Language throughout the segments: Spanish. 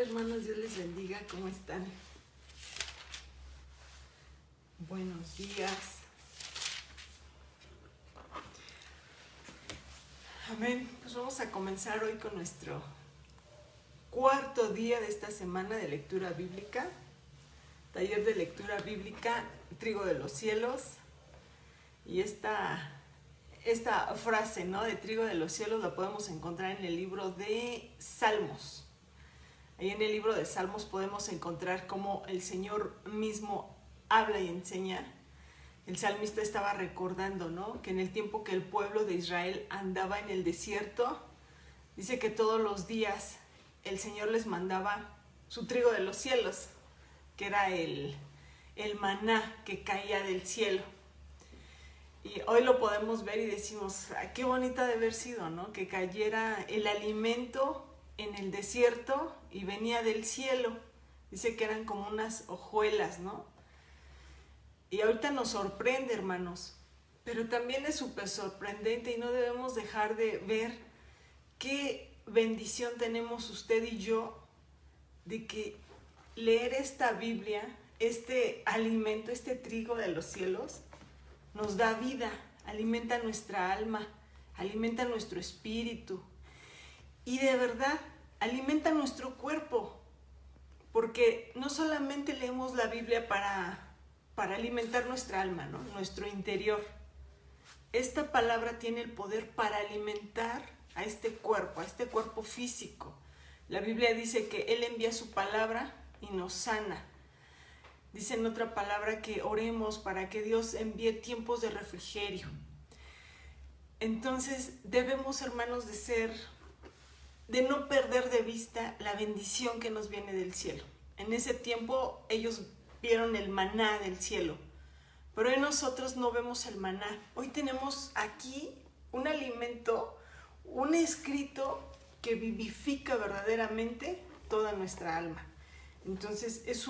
hermanos, Dios les bendiga, ¿cómo están? Buenos días. Amén. Pues vamos a comenzar hoy con nuestro cuarto día de esta semana de lectura bíblica, taller de lectura bíblica, Trigo de los Cielos. Y esta frase, ¿no?, de Trigo de los Cielos la podemos encontrar en el libro de Salmos. Ahí en el libro de Salmos podemos encontrar cómo el Señor mismo habla y enseña. El salmista estaba recordando, ¿no?, que en el tiempo que el pueblo de Israel andaba en el desierto, dice que todos los días el Señor les mandaba su trigo de los cielos, que era el maná que caía del cielo. Y hoy lo podemos ver y decimos, qué bonita de haber sido, ¿no?, que cayera el alimento en el desierto y venía del cielo. Dice que eran como unas hojuelas, ¿no? Y ahorita nos sorprende, hermanos, pero también es súper sorprendente y no debemos dejar de ver qué bendición tenemos usted y yo de que leer esta Biblia, este alimento, este trigo de los cielos, nos da vida, alimenta nuestra alma, alimenta nuestro espíritu y de verdad alimenta nuestro cuerpo, porque no solamente leemos la Biblia para alimentar nuestra alma, ¿no?, nuestro interior. Esta palabra tiene el poder para alimentar a este cuerpo físico. La Biblia dice que Él envía su palabra y nos sana. Dice en otra palabra que oremos para que Dios envíe tiempos de refrigerio. Entonces debemos, hermanos, de no perder de vista la bendición que nos viene del cielo. En ese tiempo ellos vieron el maná del cielo, pero hoy nosotros no vemos el maná. Hoy tenemos aquí un alimento, un escrito que vivifica verdaderamente toda nuestra alma. Entonces es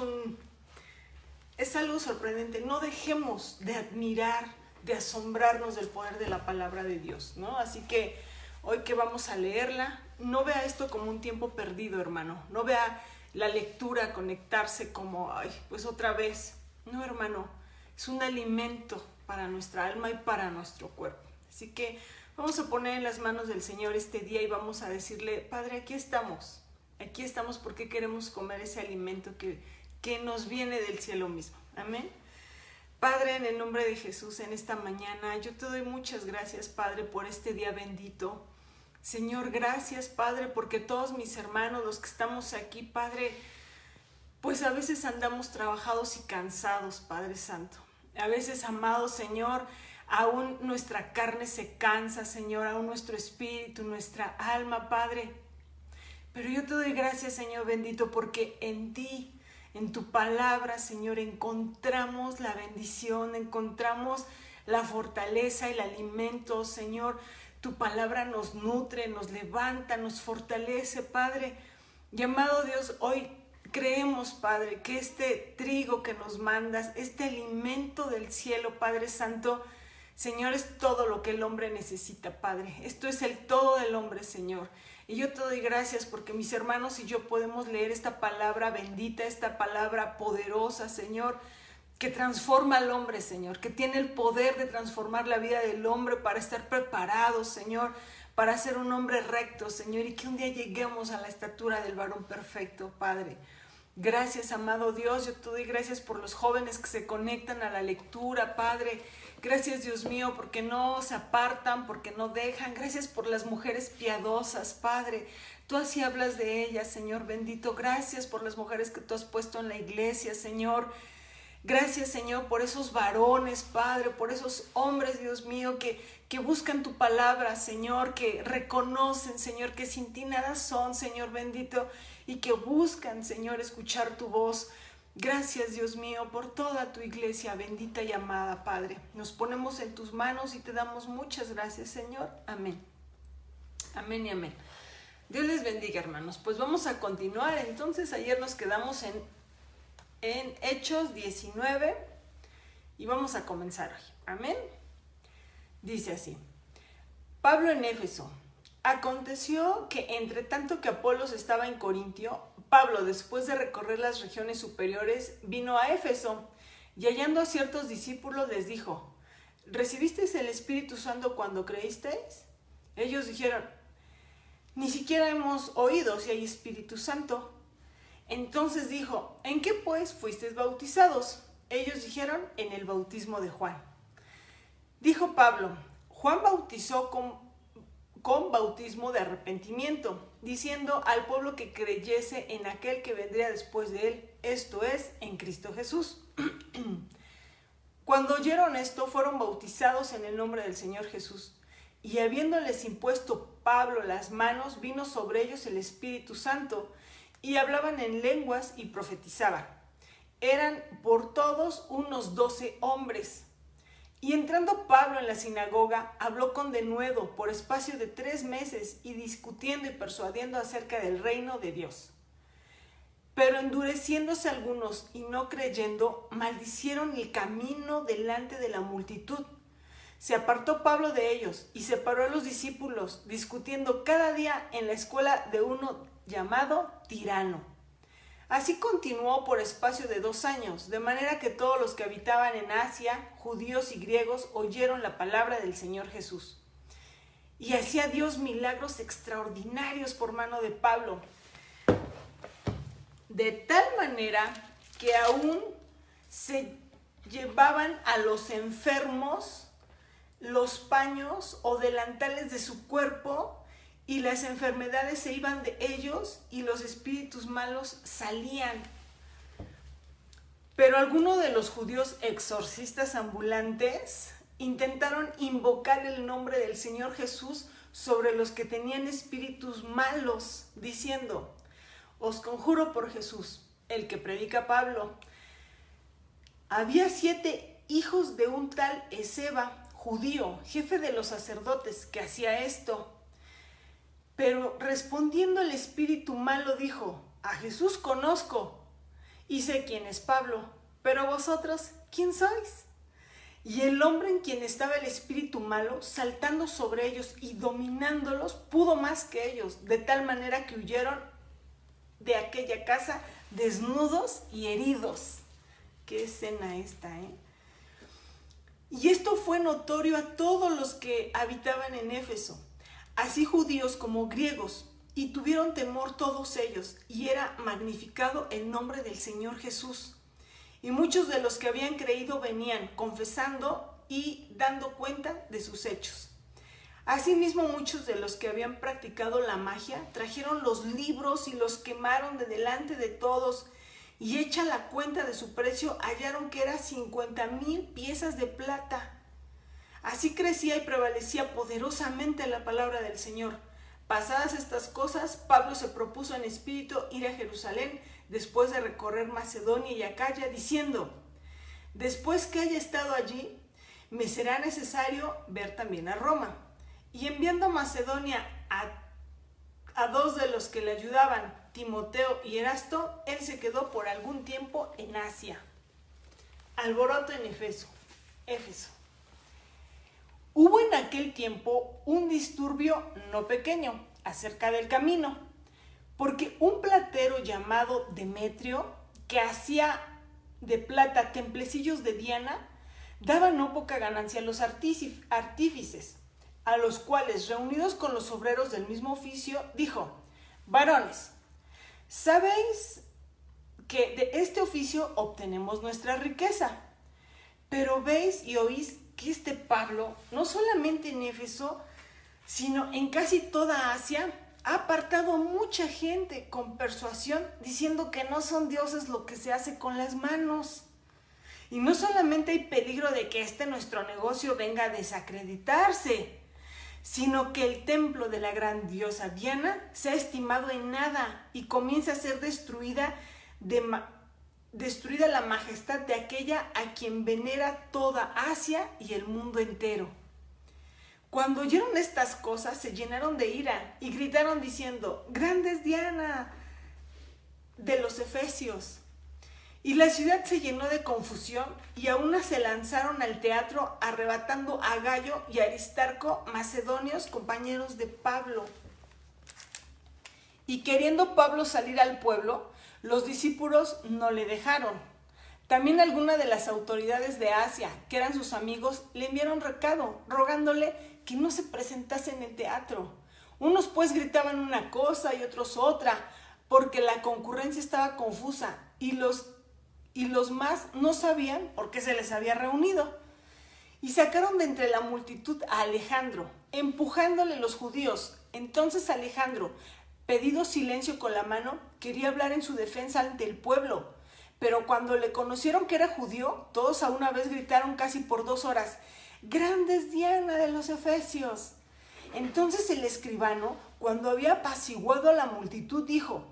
algo sorprendente. No dejemos de admirar, de asombrarnos del poder de la palabra de Dios, ¿no? Así que hoy que vamos a leerla, no vea esto como un tiempo perdido, hermano. No vea la lectura conectarse como, pues otra vez. No, hermano, es un alimento para nuestra alma y para nuestro cuerpo. Así que vamos a poner en las manos del Señor este día y vamos a decirle, Padre, aquí estamos porque queremos comer ese alimento que nos viene del cielo mismo. Amén. Padre, en el nombre de Jesús, en esta mañana, yo te doy muchas gracias, Padre, por este día bendito. Señor, gracias, Padre, porque todos mis hermanos, los que estamos aquí, Padre, pues a veces andamos trabajados y cansados, Padre Santo. A veces, amado Señor, aún nuestra carne se cansa, Señor, aún nuestro espíritu, nuestra alma, Padre. Pero yo te doy gracias, Señor bendito, porque en ti, en tu palabra, Señor, encontramos la bendición, encontramos la fortaleza, el alimento, Señor. Tu palabra nos nutre, nos levanta, nos fortalece, Padre. Y amado Dios, hoy creemos, Padre, que este trigo que nos mandas, este alimento del cielo, Padre Santo, Señor, es todo lo que el hombre necesita, Padre. Esto es el todo del hombre, Señor. Y yo te doy gracias porque mis hermanos y yo podemos leer esta palabra bendita, esta palabra poderosa, Señor, que transforma al hombre, Señor, que tiene el poder de transformar la vida del hombre para estar preparados, Señor, para ser un hombre recto, Señor, y que un día lleguemos a la estatura del varón perfecto, Padre. Gracias, amado Dios, yo te doy gracias por los jóvenes que se conectan a la lectura, Padre. Gracias, Dios mío, porque no se apartan, porque no dejan. Gracias por las mujeres piadosas, Padre. Tú así hablas de ellas, Señor bendito. Gracias por las mujeres que tú has puesto en la iglesia, Señor. Gracias, Señor, por esos varones, Padre, por esos hombres, Dios mío, que buscan tu palabra, Señor, que reconocen, Señor, que sin ti nada son, Señor bendito, y que buscan, Señor, escuchar tu voz. Gracias, Dios mío, por toda tu iglesia bendita y amada, Padre. Nos ponemos en tus manos y te damos muchas gracias, Señor. Amén. Amén y amén. Dios les bendiga, hermanos. Pues vamos a continuar. Entonces, ayer nos quedamos en Hechos 19 y vamos a comenzar hoy. Amén. Dice así: Pablo en Éfeso, Aconteció que entre tanto que Apolos estaba en Corintio, Pablo, después de recorrer las regiones superiores, vino a Éfeso y hallando a ciertos discípulos les dijo: ¿recibisteis el Espíritu Santo cuando creísteis? Ellos dijeron: ni siquiera hemos oído si hay Espíritu Santo. Entonces dijo: ¿en qué pues fuisteis bautizados? Ellos dijeron: en el bautismo de Juan. Dijo Pablo: Juan bautizó con bautismo de arrepentimiento, diciendo al pueblo que creyese en aquel que vendría después de él, esto es, en Cristo Jesús. Cuando oyeron esto, fueron bautizados en el nombre del Señor Jesús. Y habiéndoles impuesto Pablo las manos, vino sobre ellos el Espíritu Santo, y hablaban en lenguas y profetizaban. Eran por todos unos 12 hombres. Y entrando Pablo en la sinagoga, habló con denuedo por espacio de 3 meses, y discutiendo y persuadiendo acerca del reino de Dios. Pero endureciéndose algunos y no creyendo, maldicieron el camino delante de la multitud. Se apartó Pablo de ellos y separó a los discípulos, discutiendo cada día en la escuela de uno llamado Tirano. Así continuó por espacio de 2 años, de manera que todos los que habitaban en Asia, judíos y griegos, oyeron la palabra del Señor Jesús. Y hacía Dios milagros extraordinarios por mano de Pablo, de tal manera que aún se llevaban a los enfermos los paños o delantales de su cuerpo, y las enfermedades se iban de ellos y los espíritus malos salían. Pero algunos de los judíos exorcistas ambulantes intentaron invocar el nombre del Señor Jesús sobre los que tenían espíritus malos, diciendo: os conjuro por Jesús, el que predica Pablo. Había 7 hijos de un tal Esceva, judío, jefe de los sacerdotes, que hacía esto. Pero respondiendo el espíritu malo dijo: a Jesús conozco y sé quién es Pablo, pero vosotros, ¿quién sois? Y el hombre en quien estaba el espíritu malo, saltando sobre ellos y dominándolos, pudo más que ellos, de tal manera que huyeron de aquella casa desnudos y heridos. Qué escena esta, ¿eh? Y esto fue notorio a todos los que habitaban en Éfeso, así judíos como griegos, y tuvieron temor todos ellos, y era magnificado el nombre del Señor Jesús. Y muchos de los que habían creído venían confesando y dando cuenta de sus hechos. Asimismo, muchos de los que habían practicado la magia trajeron los libros y los quemaron de delante de todos, y hecha la cuenta de su precio, hallaron que era 50,000 piezas de plata. Así crecía y prevalecía poderosamente la palabra del Señor. Pasadas estas cosas, Pablo se propuso en espíritu ir a Jerusalén después de recorrer Macedonia y Acaya, diciendo: después que haya estado allí, me será necesario ver también a Roma. Y enviando a Macedonia a 2 de los que le ayudaban, Timoteo y Erasto, él se quedó por algún tiempo en Asia. Alboroto en Éfeso. Hubo en aquel tiempo un disturbio no pequeño acerca del camino, porque un platero llamado Demetrio, que hacía de plata templecillos de Diana, daba no poca ganancia a los artífices, a los cuales, reunidos con los obreros del mismo oficio, dijo: varones, sabéis que de este oficio obtenemos nuestra riqueza, pero veis y oís que este Pablo, no solamente en Éfeso, sino en casi toda Asia, ha apartado a mucha gente con persuasión, diciendo que no son dioses lo que se hace con las manos. Y no solamente hay peligro de que nuestro negocio venga a desacreditarse, sino que el templo de la gran diosa Diana se ha estimado en nada y comienza a ser destruida la majestad de aquella a quien venera toda Asia y el mundo entero. Cuando oyeron estas cosas, se llenaron de ira y gritaron diciendo: grande es Diana de los Efesios. Y la ciudad se llenó de confusión y a una se lanzaron al teatro arrebatando a Gayo y Aristarco, macedonios, compañeros de Pablo. Y queriendo Pablo salir al pueblo, los discípulos no le dejaron. También algunas de las autoridades de Asia, que eran sus amigos, le enviaron recado, rogándole que no se presentase en el teatro. Unos pues gritaban una cosa y otros otra, porque la concurrencia estaba confusa y los más no sabían por qué se les había reunido. Y sacaron de entre la multitud a Alejandro, empujándole los judíos. Entonces Alejandro, pedido silencio con la mano, quería hablar en su defensa ante el pueblo. Pero cuando le conocieron que era judío, todos a una vez gritaron casi por 2 horas: ¡Grande es Diana de los Efesios! Entonces el escribano, cuando había apaciguado a la multitud, dijo: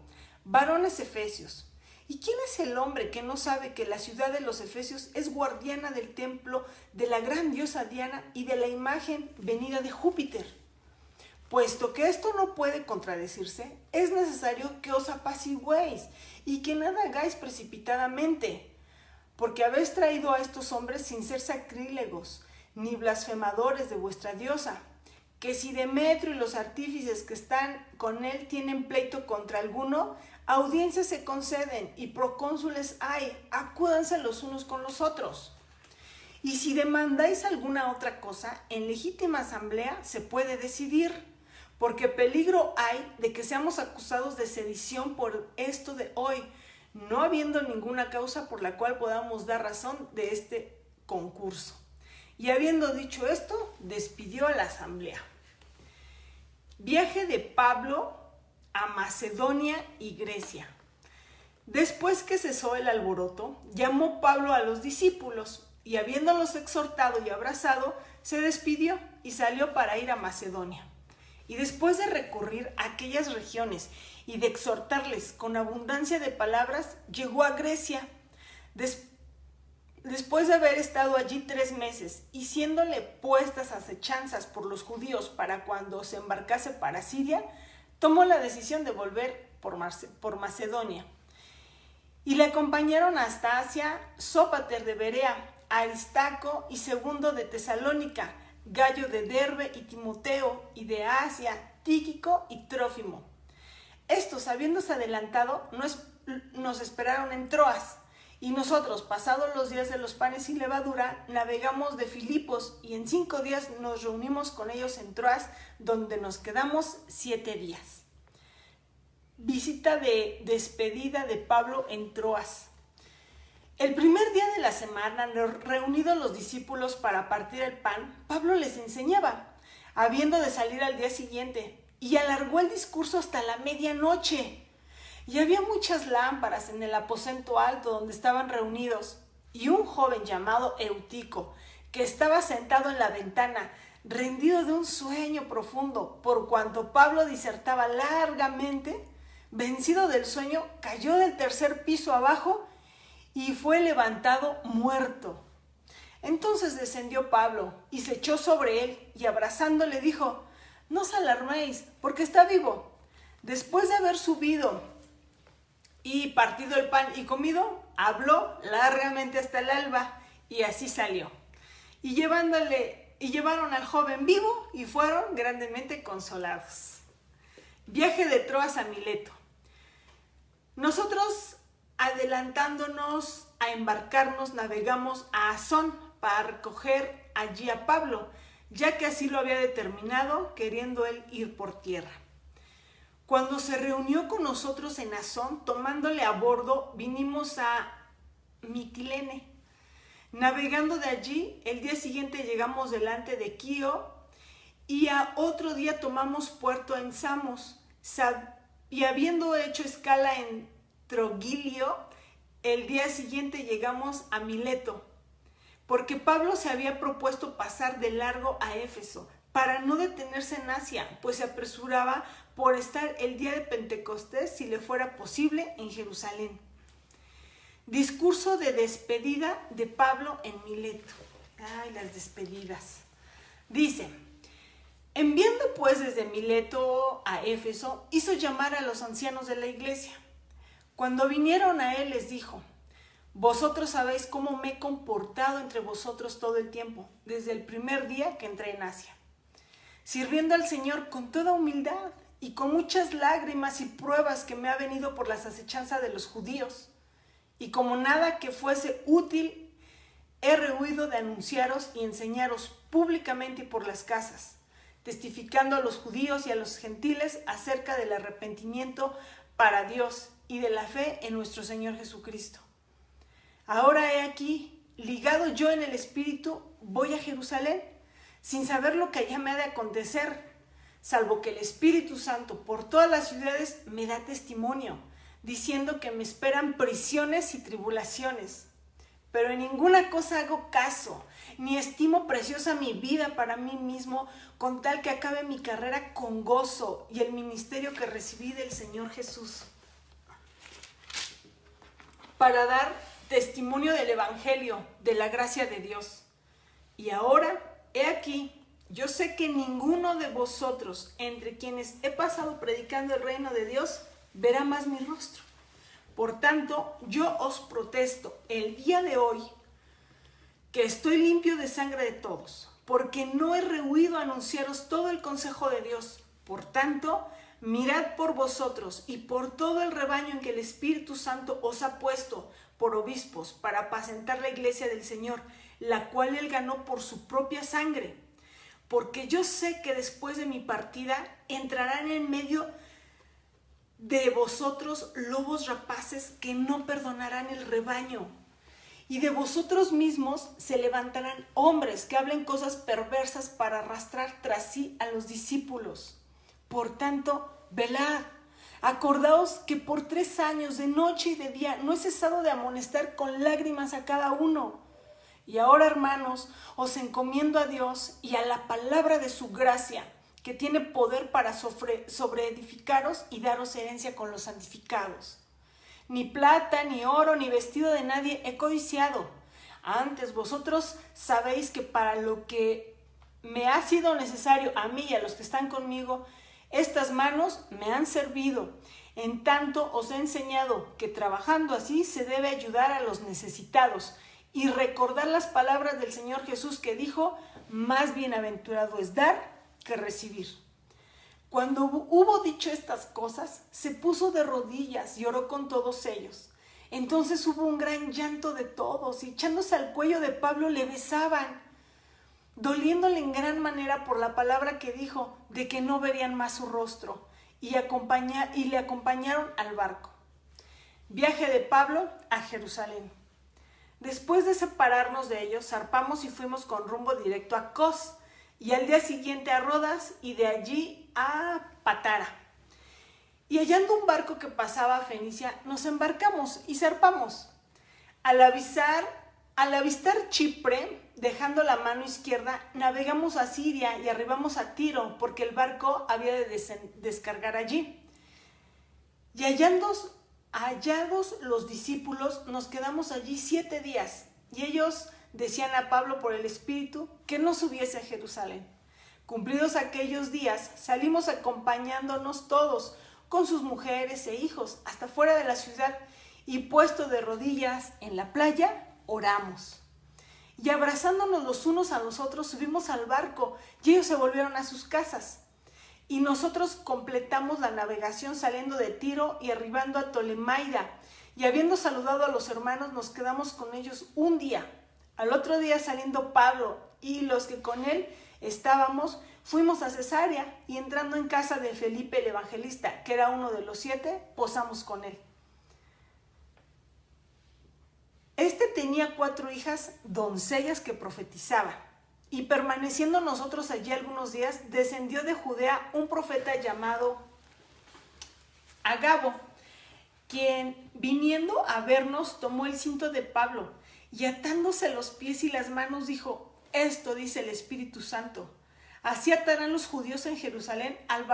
varones efesios, ¿y quién es el hombre que no sabe que la ciudad de los Efesios es guardiana del templo de la gran diosa Diana y de la imagen venida de Júpiter? Puesto que esto no puede contradecirse, es necesario que os apaciguéis y que nada hagáis precipitadamente, porque habéis traído a estos hombres sin ser sacrílegos ni blasfemadores de vuestra diosa, que si Demetrio y los artífices que están con él tienen pleito contra alguno, audiencias se conceden y procónsules hay, acúdanse los unos con los otros. Y si demandáis alguna otra cosa, en legítima asamblea se puede decidir, porque peligro hay de que seamos acusados de sedición por esto de hoy, no habiendo ninguna causa por la cual podamos dar razón de este concurso. Y habiendo dicho esto, despidió a la asamblea. Viaje de Pablo a Macedonia y Grecia. Después que cesó el alboroto, llamó Pablo a los discípulos y habiéndolos exhortado y abrazado, se despidió y salió para ir a Macedonia. Y después de recurrir a aquellas regiones y de exhortarles con abundancia de palabras, llegó a Grecia. Después de haber estado allí 3 meses y siéndole puestas acechanzas por los judíos para cuando se embarcase para Siria, tomó la decisión de volver por Macedonia. Y le acompañaron hasta Asia Sópater de Berea, Aristarco y Segundo de Tesalónica, Gayo de Derbe y Timoteo, y de Asia, Tíquico y Trófimo. Estos, habiéndose adelantado, nos esperaron en Troas, y nosotros, pasados los días de los panes y levadura, navegamos de Filipos, y en 5 días nos reunimos con ellos en Troas, donde nos quedamos 7 días. Visita de despedida de Pablo en Troas. El primer día de la semana, reunidos los discípulos para partir el pan, Pablo les enseñaba, habiendo de salir al día siguiente, y alargó el discurso hasta la medianoche. Y había muchas lámparas en el aposento alto donde estaban reunidos, y un joven llamado Eutico, que estaba sentado en la ventana, rendido de un sueño profundo, por cuanto Pablo disertaba largamente, vencido del sueño, cayó del 3er piso abajo y fue levantado muerto. Entonces descendió Pablo y se echó sobre él y abrazándole dijo: no os alarméis, porque está vivo. Después de haber subido y partido el pan y comido, habló largamente hasta el alba y así salió. Y llevaron al joven vivo y fueron grandemente consolados. Viaje de Troas a Mileto. Nosotros, adelantándonos a embarcarnos, navegamos a Asón para recoger allí a Pablo, ya que así lo había determinado, queriendo él ir por tierra. Cuando se reunió con nosotros en Asón, tomándole a bordo, vinimos a Mitilene. Navegando de allí, el día siguiente llegamos delante de Quío y a otro día tomamos puerto en Samos. Y habiendo hecho escala en Trogilio, el día siguiente llegamos a Mileto, porque Pablo se había propuesto pasar de largo a Éfeso, para no detenerse en Asia, pues se apresuraba por estar el día de Pentecostés, si le fuera posible, en Jerusalén. Discurso de despedida de Pablo en Mileto. Ay, las despedidas. Dice: enviando pues desde Mileto a Éfeso, hizo llamar a los ancianos de la iglesia. Cuando vinieron a él les dijo: Vosotros sabéis cómo me he comportado entre vosotros todo el tiempo, desde el primer día que entré en Asia, sirviendo al Señor con toda humildad y con muchas lágrimas y pruebas que me ha venido por las acechanzas de los judíos. Y como nada que fuese útil, he rehuido de anunciaros y enseñaros públicamente y por las casas, testificando a los judíos y a los gentiles acerca del arrepentimiento para Dios y de la fe en nuestro Señor Jesucristo. Ahora he aquí, ligado yo en el Espíritu, voy a Jerusalén, sin saber lo que allá me ha de acontecer, salvo que el Espíritu Santo por todas las ciudades me da testimonio, diciendo que me esperan prisiones y tribulaciones. Pero en ninguna cosa hago caso, ni estimo preciosa mi vida para mí mismo, con tal que acabe mi carrera con gozo y el ministerio que recibí del Señor Jesús, para dar testimonio del Evangelio, de la gracia de Dios. Y ahora, he aquí, yo sé que ninguno de vosotros, entre quienes he pasado predicando el reino de Dios, verá más mi rostro. Por tanto, yo os protesto el día de hoy que estoy limpio de sangre de todos, porque no he rehuido anunciaros todo el consejo de Dios. Por tanto, mirad por vosotros y por todo el rebaño en que el Espíritu Santo os ha puesto por obispos para apacentar la iglesia del Señor, la cual él ganó por su propia sangre. Porque yo sé que después de mi partida entrarán en medio de vosotros lobos rapaces que no perdonarán el rebaño. Y de vosotros mismos se levantarán hombres que hablen cosas perversas para arrastrar tras sí a los discípulos. Por tanto, velad, acordaos que por 3 años, de noche y de día, no he cesado de amonestar con lágrimas a cada uno. Y ahora, hermanos, os encomiendo a Dios y a la palabra de su gracia, que tiene poder para sobreedificaros y daros herencia con los santificados. Ni plata, ni oro, ni vestido de nadie he codiciado. Antes vosotros sabéis que para lo que me ha sido necesario a mí y a los que están conmigo, estas manos me han servido. En tanto os he enseñado que trabajando así se debe ayudar a los necesitados y recordar las palabras del Señor Jesús que dijo: más bienaventurado es dar que recibir. Cuando hubo dicho estas cosas, se puso de rodillas y oró con todos ellos. Entonces hubo un gran llanto de todos, y echándose al cuello de Pablo le besaban, doliéndole en gran manera por la palabra que dijo, de que no verían más su rostro, y le acompañaron al barco. Viaje de Pablo a Jerusalén. Después de separarnos de ellos, zarpamos y fuimos con rumbo directo a Cos, y al día siguiente a Rodas, y de allí a Patara. Y hallando un barco que pasaba a Fenicia, nos embarcamos y zarpamos. Al avistar Chipre, dejando la mano izquierda, navegamos a Siria y arribamos a Tiro, porque el barco había de descargar allí. Y hallados los discípulos, nos quedamos allí 7 días, y ellos decían a Pablo por el Espíritu que no subiese a Jerusalén. Cumplidos aquellos días, salimos acompañándonos todos, con sus mujeres e hijos, hasta fuera de la ciudad, y puesto de rodillas en la playa, oramos. Y abrazándonos los unos a los otros, subimos al barco, y ellos se volvieron a sus casas. Y nosotros completamos la navegación saliendo de Tiro y arribando a Tolemaida, y habiendo saludado a los hermanos, nos quedamos con ellos un día. Al otro día, saliendo Pablo y los que con él estábamos, fuimos a Cesarea, y entrando en casa de Felipe el evangelista, que era uno de los 7, posamos con él. Este tenía 4 hijas doncellas que profetizaban, y permaneciendo nosotros allí algunos días, descendió de Judea un profeta llamado Agabo, quien, viniendo a vernos, tomó el cinto de Pablo, y atándose los pies y las manos, dijo: esto dice el Espíritu Santo: así atarán los judíos en Jerusalén al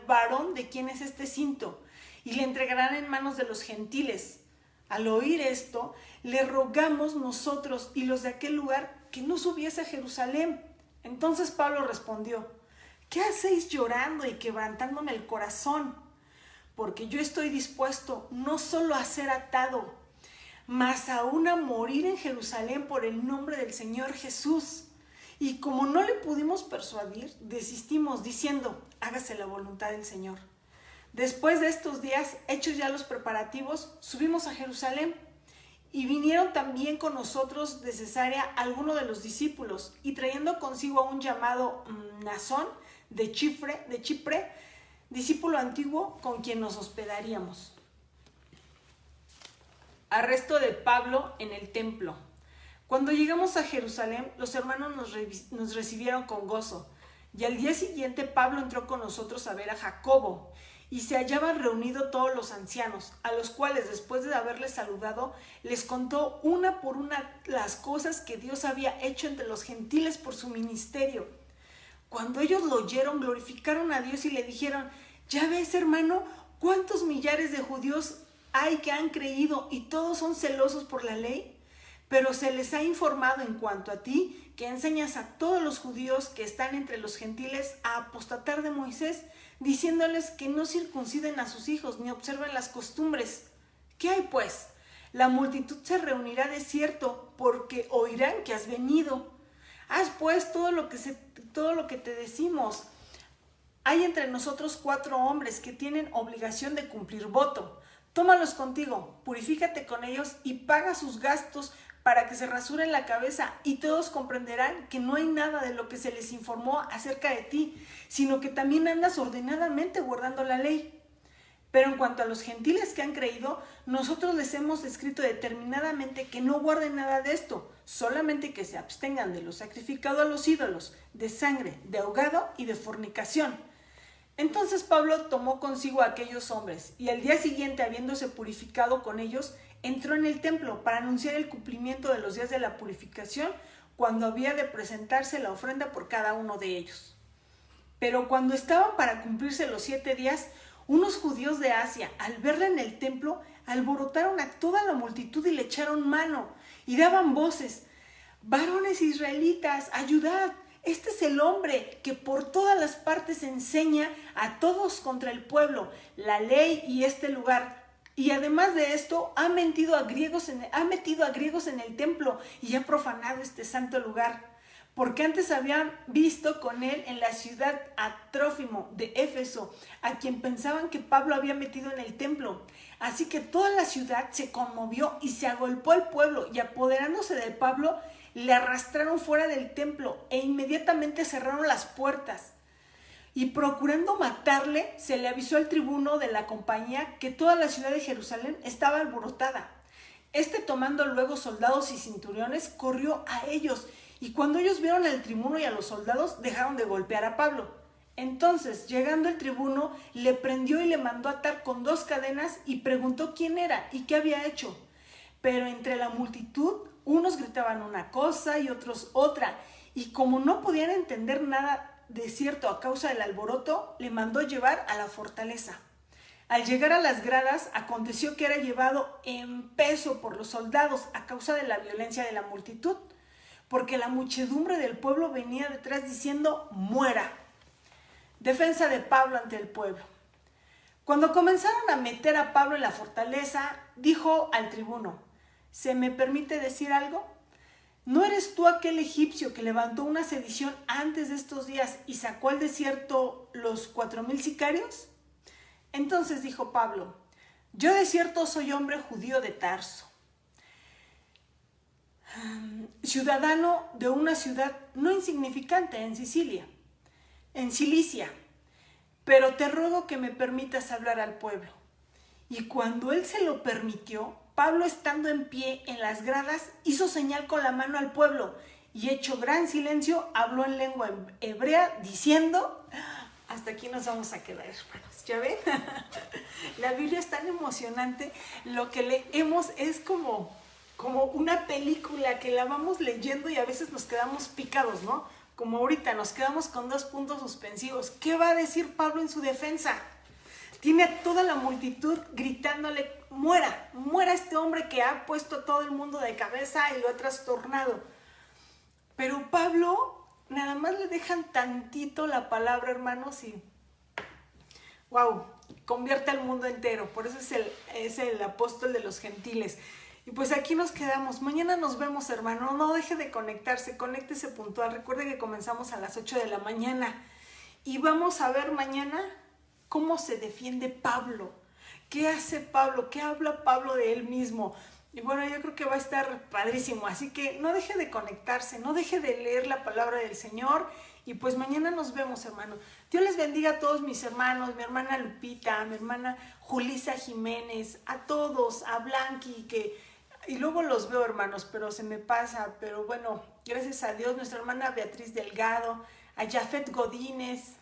varón de quien es este cinto, y le entregarán en manos de los gentiles. Al oír esto, le rogamos nosotros y los de aquel lugar que no subiese a Jerusalén. Entonces Pablo respondió: ¿qué hacéis llorando y quebrantándome el corazón? Porque yo estoy dispuesto no solo a ser atado, mas aún a morir en Jerusalén por el nombre del Señor Jesús. Y como no le pudimos persuadir, desistimos diciendo, hágase la voluntad del Señor. Después de estos días, hechos ya los preparativos, subimos a Jerusalén. Y vinieron también con nosotros de Cesarea algunos de los discípulos, y trayendo consigo a un llamado Mnasón de Chipre, discípulo antiguo con quien nos hospedaríamos. Arresto de Pablo en el templo. Cuando llegamos a Jerusalén, los hermanos nos recibieron con gozo, y al día siguiente Pablo entró con nosotros a ver a Jacobo, y se hallaban reunidos todos los ancianos, a los cuales, después de haberles saludado, les contó una por una las cosas que Dios había hecho entre los gentiles por su ministerio. Cuando ellos lo oyeron, glorificaron a Dios y le dijeron, ya ves, hermano, cuántos millares de judíos hay que han creído y todos son celosos por la ley. Pero se les ha informado en cuanto a ti, que enseñas a todos los judíos que están entre los gentiles a apostatar de Moisés, diciéndoles que no circunciden a sus hijos ni observen las costumbres. ¿Qué hay pues? La multitud se reunirá de cierto, porque oirán que has venido. Haz pues todo lo que te decimos. Hay entre nosotros 4 hombres que tienen obligación de cumplir voto. Tómalos contigo, purifícate con ellos y paga sus gastos para que se rasuren la cabeza, y todos comprenderán que no hay nada de lo que se les informó acerca de ti, sino que también andas ordenadamente guardando la ley. Pero en cuanto a los gentiles que han creído, nosotros les hemos escrito determinadamente que no guarden nada de esto, solamente que se abstengan de lo sacrificado a los ídolos, de sangre, de ahogado y de fornicación. Entonces Pablo tomó consigo a aquellos hombres, y al día siguiente, habiéndose purificado con ellos, entró en el templo para anunciar el cumplimiento de los días de la purificación, cuando había de presentarse la ofrenda por cada uno de ellos. Pero cuando estaban para cumplirse los 7 días, unos judíos de Asia, al verla en el templo, alborotaron a toda la multitud y le echaron mano, y daban voces, varones israelitas, ayudad. Este es el hombre que por todas las partes enseña a todos contra el pueblo, la ley y este lugar. Y además de esto, ha metido a griegos en el templo y ha profanado este santo lugar. Porque antes habían visto con él en la ciudad a Trófimo de Éfeso, a quien pensaban que Pablo había metido en el templo. Así que toda la ciudad se conmovió y se agolpó al pueblo, y apoderándose de Pablo, le arrastraron fuera del templo e inmediatamente cerraron las puertas. Y procurando matarle, se le avisó al tribuno de la compañía que toda la ciudad de Jerusalén estaba alborotada. Este, tomando luego soldados y centuriones, corrió a ellos, y cuando ellos vieron al tribuno y a los soldados, dejaron de golpear a Pablo. Entonces, llegando el tribuno, le prendió y le mandó atar con 2 cadenas, y preguntó quién era y qué había hecho. Pero entre la multitud, unos gritaban una cosa y otros otra, y como no podían entender nada de cierto a causa del alboroto, le mandó llevar a la fortaleza. Al llegar a las gradas, aconteció que era llevado en peso por los soldados a causa de la violencia de la multitud, porque la muchedumbre del pueblo venía detrás diciendo, muera. Defensa de Pablo ante el pueblo. Cuando comenzaron a meter a Pablo en la fortaleza, dijo al tribuno, ¿se me permite decir algo? ¿No eres tú aquel egipcio que levantó una sedición antes de estos días y sacó al desierto los 4,000 sicarios? Entonces dijo Pablo, yo de cierto soy hombre judío de Tarso, ciudadano de una ciudad no insignificante en Cilicia, pero te ruego que me permitas hablar al pueblo. Y cuando él se lo permitió, Pablo, estando en pie en las gradas, hizo señal con la mano al pueblo, y hecho gran silencio, habló en lengua hebrea, diciendo, hasta aquí nos vamos a quedar, hermanos, ¿ya ven? La Biblia es tan emocionante, lo que leemos es como una película que la vamos leyendo y a veces nos quedamos picados, ¿no? Como ahorita nos quedamos con 2 puntos suspensivos. ¿Qué va a decir Pablo en su defensa? Tiene a toda la multitud gritándole, muera, muera este hombre que ha puesto a todo el mundo de cabeza y lo ha trastornado. Pero Pablo, nada más le dejan tantito la palabra, hermanos, y wow, convierte al mundo entero. Por eso es el apóstol de los gentiles. Y pues aquí nos quedamos. Mañana nos vemos, hermano. No deje de conectarse, conéctese puntual. Recuerde que comenzamos a las 8 de la mañana. Y vamos a ver mañana cómo se defiende Pablo. ¿Qué hace Pablo? ¿Qué habla Pablo de él mismo? Y bueno, yo creo que va a estar padrísimo. Así que no deje de conectarse, no deje de leer la palabra del Señor. Y pues mañana nos vemos, hermano. Dios les bendiga a todos mis hermanos, mi hermana Lupita, mi hermana Julisa Jiménez, a todos, a Blanqui, y luego los veo, hermanos, pero se me pasa. Pero bueno, gracias a Dios, nuestra hermana Beatriz Delgado, a Jafet Godínez,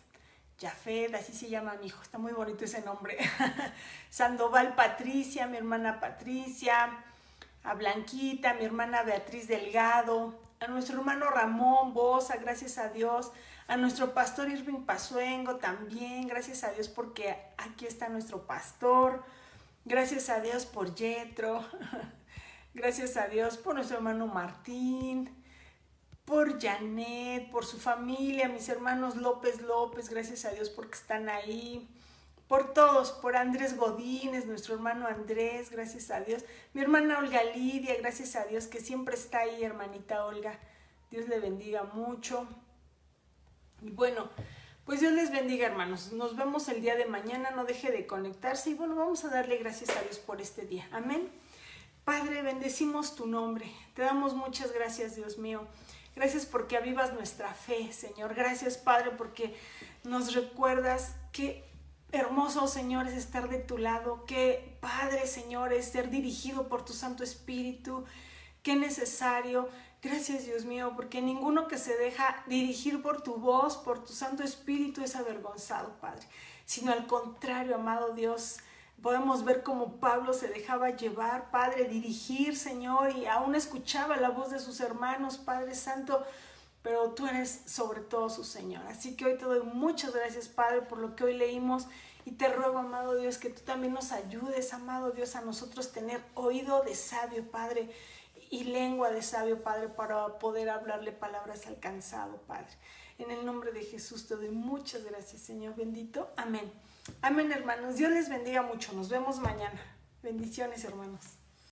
Jafet, así se llama mi hijo, está muy bonito ese nombre. Sandoval Patricia, mi hermana Patricia, a Blanquita, mi hermana Beatriz Delgado, a nuestro hermano Ramón Bosa, gracias a Dios, a nuestro pastor Irving Pazuengo también, gracias a Dios porque aquí está nuestro pastor, gracias a Dios por Yetro, gracias a Dios por nuestro hermano Martín, por Janet, por su familia, mis hermanos López, gracias a Dios porque están ahí, por todos, por Andrés Godínez, nuestro hermano Andrés, gracias a Dios, mi hermana Olga Lidia, gracias a Dios que siempre está ahí, hermanita Olga, Dios le bendiga mucho. Y bueno, pues Dios les bendiga, hermanos, nos vemos el día de mañana, no deje de conectarse y bueno, vamos a darle gracias a Dios por este día, amén. Padre, bendecimos tu nombre, te damos muchas gracias, Dios mío. Gracias porque avivas nuestra fe, Señor. Gracias, Padre, porque nos recuerdas qué hermoso, Señor, es estar de tu lado. Qué padre, Señor, es ser dirigido por tu Santo Espíritu. Qué necesario. Gracias, Dios mío, porque ninguno que se deja dirigir por tu voz, por tu Santo Espíritu, es avergonzado, Padre. Sino al contrario, amado Dios, podemos ver cómo Pablo se dejaba llevar, Padre, dirigir, Señor, y aún escuchaba la voz de sus hermanos, Padre Santo, pero tú eres sobre todo su Señor. Así que hoy te doy muchas gracias, Padre, por lo que hoy leímos y te ruego, amado Dios, que tú también nos ayudes, amado Dios, a nosotros tener oído de sabio, Padre, y lengua de sabio, Padre, para poder hablarle palabras al cansado, Padre. En el nombre de Jesús te doy muchas gracias, Señor bendito. Amén. Amén, hermanos. Dios les bendiga mucho. Nos vemos mañana. Bendiciones, hermanos.